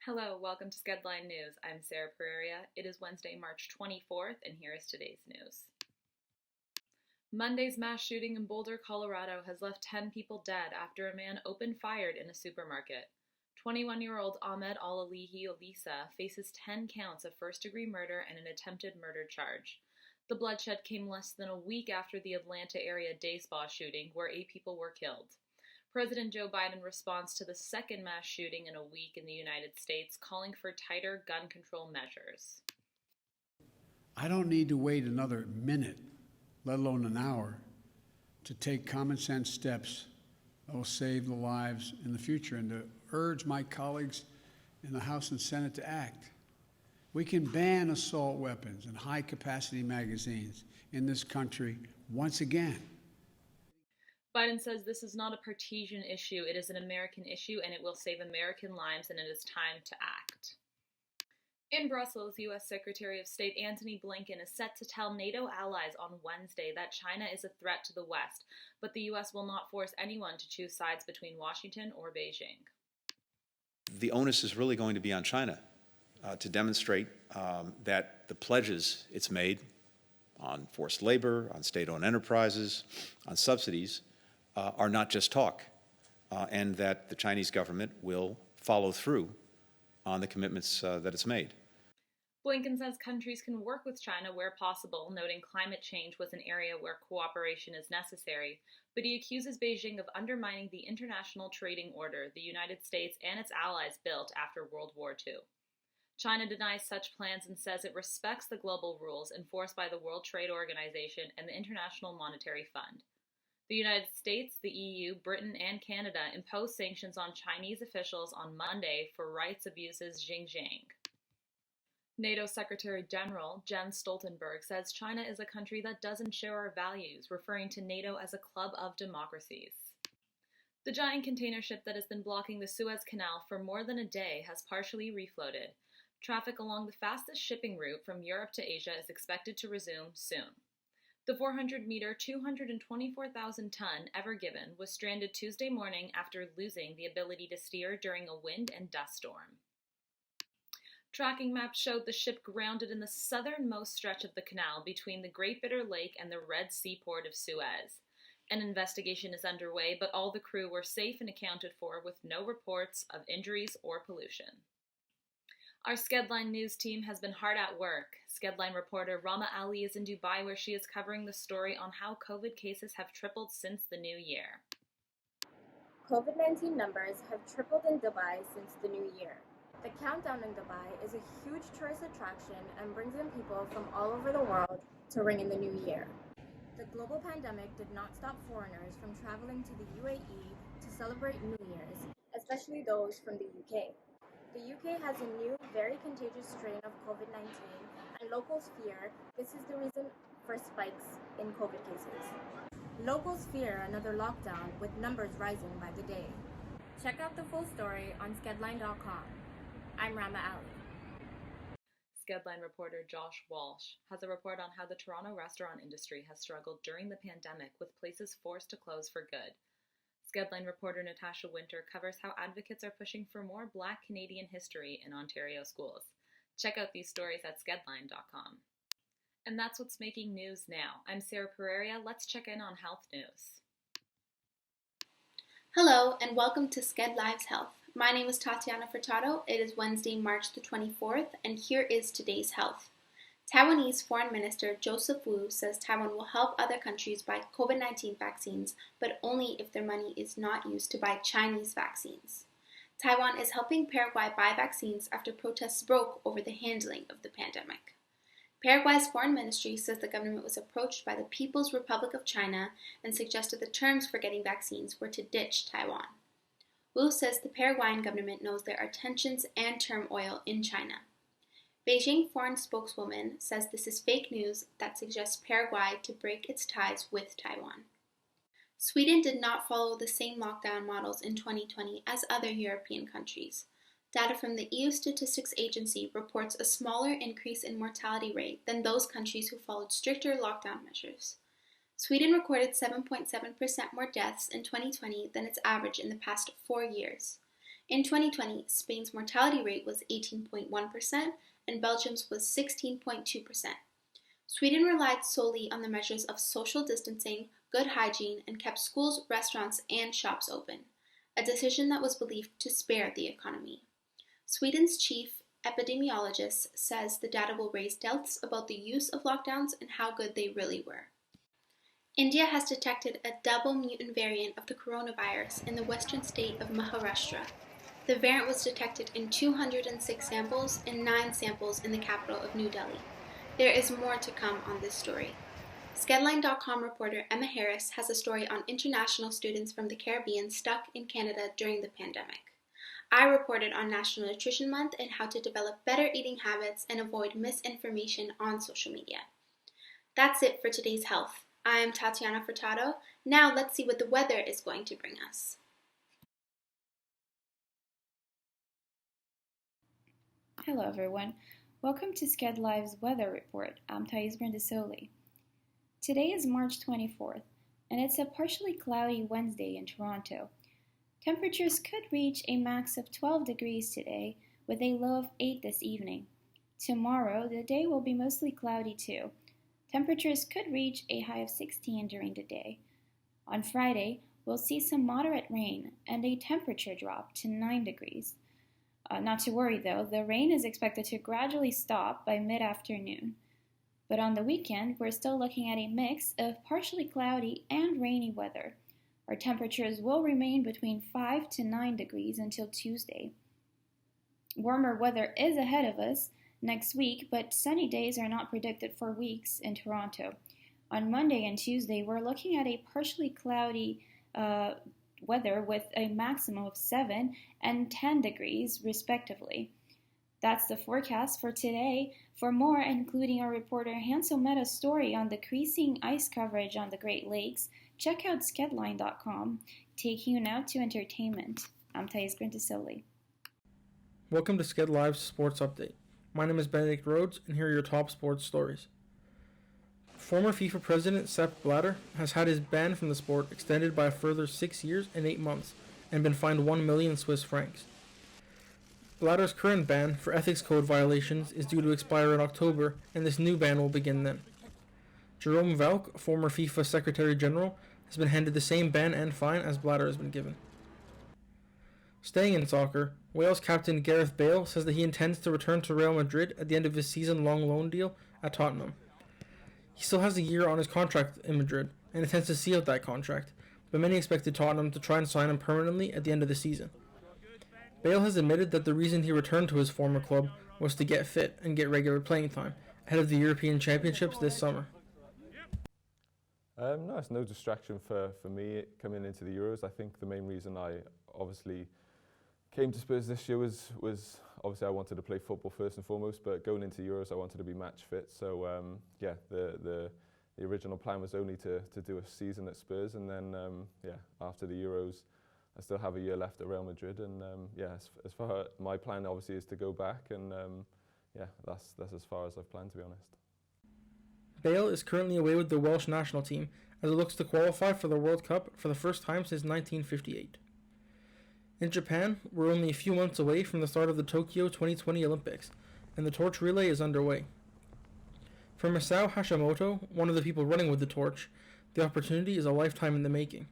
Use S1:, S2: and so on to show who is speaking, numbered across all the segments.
S1: Hello, welcome to Skedline News. I'm Sarah Pereira. It is Wednesday, March 24th, and here is today's news. Monday's mass shooting in Boulder, Colorado has left 10 people dead after a man opened fire in a supermarket. 21-year-old Ahmed Al-Alihi Olisa faces 10 counts of first-degree murder and an attempted murder charge. The bloodshed came less than a week after the Atlanta area day spa shooting, where 8 people were killed. President Joe Biden responds to the second mass shooting in a week in the United States, calling for tighter gun control measures.
S2: I don't need to wait another minute, let alone an hour, to take common sense steps that will save the lives in the future and to urge my colleagues in the House and Senate to act. We can ban assault weapons and high-capacity magazines in this country once again.
S1: Biden says this is not a partisan issue, it is an American issue, and it will save American lives, and it is time to act. In Brussels, U.S. Secretary of State Antony Blinken is set to tell NATO allies on Wednesday that China is a threat to the West, but the U.S. will not force anyone to choose sides between Washington or Beijing.
S3: The onus is really going to be on China to demonstrate that the pledges it's made on forced labor, on state-owned enterprises, on subsidies, are not just talk, and that the Chinese government will follow through on the commitments that it's made.
S1: Blinken says countries can work with China where possible, noting climate change was an area where cooperation is necessary, but he accuses Beijing of undermining the international trading order the United States and its allies built after World War II. China denies such plans and says it respects the global rules enforced by the World Trade Organization and the International Monetary Fund. The United States, the EU, Britain, and Canada imposed sanctions on Chinese officials on Monday for rights abuses in Xinjiang. NATO Secretary General Jens Stoltenberg says China is a country that doesn't share our values, referring to NATO as a club of democracies. The giant container ship that has been blocking the Suez Canal for more than a day has partially refloated. Traffic along the fastest shipping route from Europe to Asia is expected to resume soon. The 400-meter, 224,000-ton Ever Given was stranded Tuesday morning after losing the ability to steer during a wind and dust storm. Tracking maps showed the ship grounded in the southernmost stretch of the canal between the Great Bitter Lake and the Red Sea port of Suez. An investigation is underway, but all the crew were safe and accounted for with no reports of injuries or pollution. Our Skedline News team has been hard at work. Skedline reporter Rama Ali is in Dubai, where she is covering the story on how COVID cases have tripled since the new year.
S4: COVID-19 numbers have tripled in Dubai since the new year. The countdown in Dubai is a huge tourist attraction and brings in people from all over the world to ring in the new year. The global pandemic did not stop foreigners from traveling to the UAE to celebrate New Year's, especially those from the UK. The UK has a new, very contagious strain of COVID-19, and locals fear this is the reason for spikes in COVID cases. Locals fear another lockdown, with numbers rising by the day. Check out the full story on Skedline.com. I'm Rama Ali.
S1: Skedline reporter Josh Walsh has a report on how the Toronto restaurant industry has struggled during the pandemic, with places forced to close for good. Skedline reporter Natasha Winter covers how advocates are pushing for more Black Canadian history in Ontario schools. Check out these stories at Skedline.com. And that's what's making news now. I'm Sarah Pereira. Let's check in on health news.
S5: Hello, and welcome to Skedlive's Health. My name is Tatiana Furtado. It is Wednesday, March the 24th, and here is today's health. Taiwanese Foreign Minister Joseph Wu says Taiwan will help other countries buy COVID-19 vaccines, but only if their money is not used to buy Chinese vaccines. Taiwan is helping Paraguay buy vaccines after protests broke over the handling of the pandemic. Paraguay's foreign ministry says the government was approached by the People's Republic of China and suggested the terms for getting vaccines were to ditch Taiwan. Wu says the Paraguayan government knows there are tensions and turmoil in China. Beijing foreign spokeswoman says this is fake news that suggests Paraguay to break its ties with Taiwan. Sweden did not follow the same lockdown models in 2020 as other European countries. Data from the EU Statistics Agency reports a smaller increase in mortality rate than those countries who followed stricter lockdown measures. Sweden recorded 7.7% more deaths in 2020 than its average in the past 4 years. In 2020, Spain's mortality rate was 18.1% and Belgium's was 16.2%. Sweden relied solely on the measures of social distancing, good hygiene, and kept schools, restaurants, and shops open, a decision that was believed to spare the economy. Sweden's chief epidemiologist says the data will raise doubts about the use of lockdowns and how good they really were. India has detected a double mutant variant of the coronavirus in the western state of Maharashtra. The variant was detected in 206 samples and 9 samples in the capital of New Delhi. There is more to come on this story. Skedline.com reporter Emma Harris has a story on international students from the Caribbean stuck in Canada during the pandemic. I reported on National Nutrition Month and how to develop better eating habits and avoid misinformation on social media. That's it for today's health. I am Tatiana Furtado. Now let's see what the weather is going to bring us.
S6: Hello everyone. Welcome to Skedlive's weather report. I'm Thais Brindisoli. Today is March 24th, and it's a partially cloudy Wednesday in Toronto. Temperatures could reach a max of 12 degrees today, with a low of 8 this evening. Tomorrow, the day will be mostly cloudy too. Temperatures could reach a high of 16 during the day. On Friday, we'll see some moderate rain and a temperature drop to 9 degrees. Not to worry though, the rain is expected to gradually stop by mid-afternoon. But on the weekend, we're still looking at a mix of partially cloudy and rainy weather. Our temperatures will remain between 5 to 9 degrees until Tuesday. Warmer weather is ahead of us next week, but sunny days are not predicted for weeks in Toronto. On Monday and Tuesday, we're looking at a partially cloudy weather with a maximum of 7 and 10 degrees respectively. That's the forecast for today. For more, including our reporter Hansel Mehta's story on decreasing ice coverage on the Great Lakes, check out Skedline.com. Taking you now to entertainment. I'm Thais Brindisoli.
S7: Welcome to Skedlive's Sports Update. My name is Benedict Rhodes, and here are your top sports stories. Former FIFA president Sepp Blatter has had his ban from the sport extended by a further 6 years and 8 months and been fined 1 million Swiss francs. Blatter's current ban for ethics code violations is due to expire in October, and this new ban will begin then. Jerome Valk, former FIFA Secretary General, has been handed the same ban and fine as Blatter has been given. Staying in soccer, Wales captain Gareth Bale says that he intends to return to Real Madrid at the end of his season-long loan deal at Tottenham. He still has a year on his contract in Madrid and intends to see out that contract, but many expected Tottenham to try and sign him permanently at the end of the season. Bale has admitted that the reason he returned to his former club was to get fit and get regular playing time ahead of the European Championships this summer.
S8: No, it's no distraction for me coming into the Euros. I think the main reason I obviously came to Spurs this year was obviously I wanted to play football first and foremost, but going into Euros I wanted to be match fit. So the original plan was only to do a season at Spurs, and then after the Euros I still have a year left at Real Madrid, and as far my plan obviously is to go back, and that's as far as I've planned, to be honest.
S7: Bale is currently away with the Welsh national team as it looks to qualify for the World Cup for the first time since 1958. In Japan, we're only a few months away from the start of the Tokyo 2020 Olympics, and the torch relay is underway. For Masao Hashimoto, one of the people running with the torch, the opportunity is a lifetime in the making.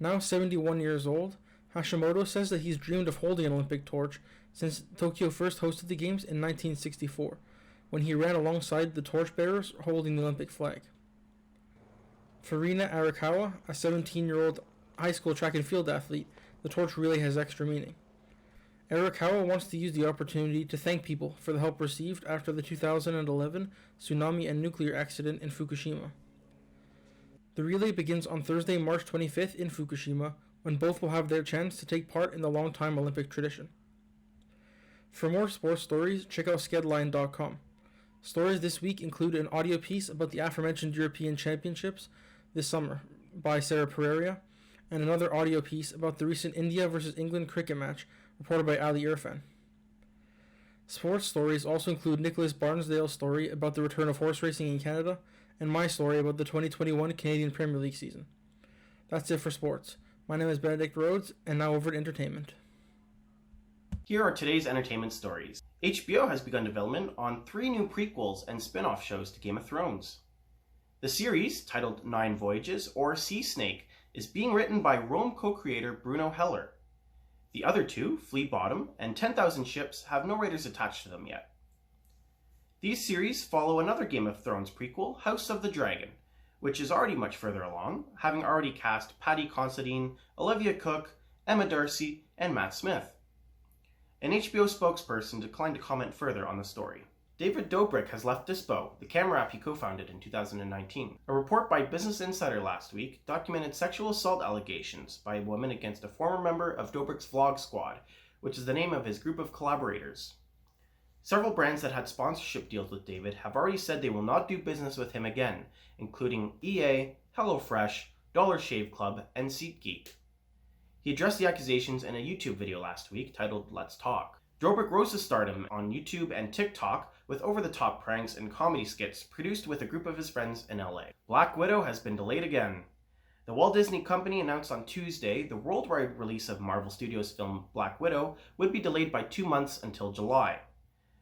S7: Now 71 years old, Hashimoto says that he's dreamed of holding an Olympic torch since Tokyo first hosted the Games in 1964, when he ran alongside the torchbearers holding the Olympic flag. For Rina Arakawa, a 17-year-old high school track and field athlete, the torch relay has extra meaning. Arakawa wants to use the opportunity to thank people for the help received after the 2011 tsunami and nuclear accident in Fukushima. The relay begins on Thursday, March 25th in Fukushima, when both will have their chance to take part in the long-time Olympic tradition. For more sports stories, check out Skedline.com. Stories this week include an audio piece about the aforementioned European Championships this summer by Sarah Pereira, and another audio piece about the recent India vs. England cricket match reported by Ali Irfan. Sports stories also include Nicholas Barnsdale's story about the return of horse racing in Canada, and my story about the 2021 Canadian Premier League season. That's it for sports. My name is Benedict Rhodes, and now over to entertainment.
S9: Here are today's entertainment stories. HBO has begun development on 3 new prequels and spin-off shows to Game of Thrones. The series, titled 9 Voyages or Sea Snake, is being written by Rome co-creator Bruno Heller. The other 2, Flea Bottom and 10,000 Ships, have no writers attached to them yet. These series follow another Game of Thrones prequel, House of the Dragon, which is already much further along, having already cast Paddy Considine, Olivia Cook, Emma Darcy, and Matt Smith. An HBO spokesperson declined to comment further on the story. David Dobrik has left Dispo, the camera app he co-founded in 2019. A report by Business Insider last week documented sexual assault allegations by a woman against a former member of Dobrik's Vlog Squad, which is the name of his group of collaborators. Several brands that had sponsorship deals with David have already said they will not do business with him again, including EA, HelloFresh, Dollar Shave Club, and SeatGeek. He addressed the accusations in a YouTube video last week titled Let's Talk. Dobrik rose to stardom on YouTube and TikTok with over-the-top pranks and comedy skits produced with a group of his friends in LA. Black Widow has been delayed again. The Walt Disney Company announced on Tuesday the worldwide release of Marvel Studios' film Black Widow would be delayed by 2 months until July.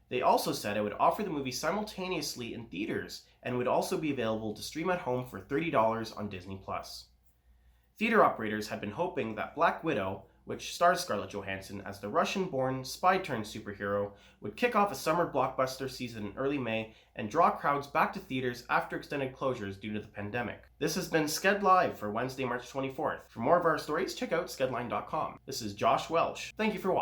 S9: They also said it would offer the movie simultaneously in theaters and would also be available to stream at home for $30 on Disney+. Theater operators had been hoping that Black Widow, which stars Scarlett Johansson as the Russian-born spy-turned-superhero, would kick off a summer blockbuster season in early May and draw crowds back to theaters after extended closures due to the pandemic. This has been Skedlive for Wednesday, March 24th. For more of our stories, check out skedline.com. This is Josh Welsh. Thank you for watching.